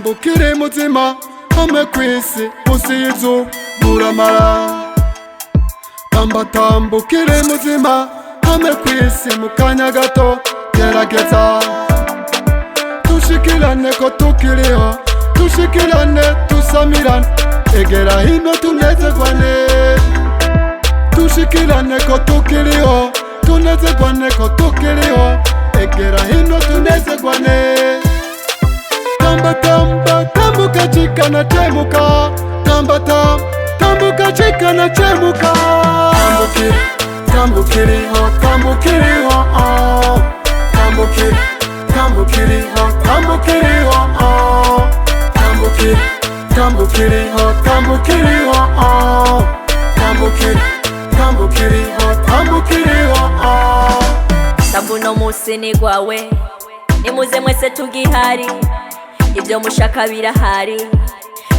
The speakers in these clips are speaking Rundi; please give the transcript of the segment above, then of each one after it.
tambukire muzima hame kwisi musi y'izuba muramara. Tambukire muzima hame kwisi mu kanya gato gerageza. Tushikirane ko tukiriho, tushikirane tusamirane, egera hino tunezerwane. Tushikirane ko tukiriho, tunezerwane ko tukiriho, egera hino tunezerwane. Tambuka chikana chemuka, tambuka chikana chemuka. Tambukiriho, tambukiriho, oh. Tambukiriho, tambukiriho, oh. Tambukiriho, oh. Tambukiriho, oh. Tambuno musi ni gwawe, nimuze mwese tugihari, ibyo mushaka birahari,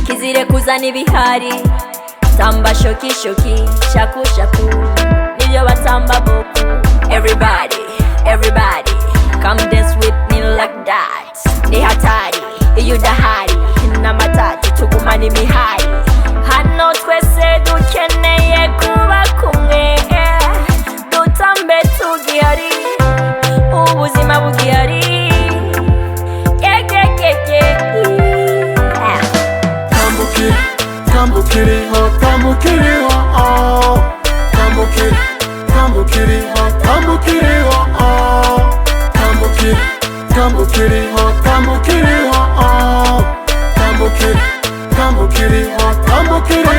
kizire kuzana ibihari. Tamba shoki shoki, shaku shaku, nibyo batamba boku. Everybody, come dance with me like that. Ni hatari, iyo udahari, n'amatati tugumana imihari. Hano twese dukeneye kuba kumwe, dutambe tugihari, ubuzima bugihari. Tambukiriho, tambukiriho, oh. Tambukiriho, tambukiriho, oh. Tambukiriho, tambukiriho, oh. Tambukiriho, tambukiriho.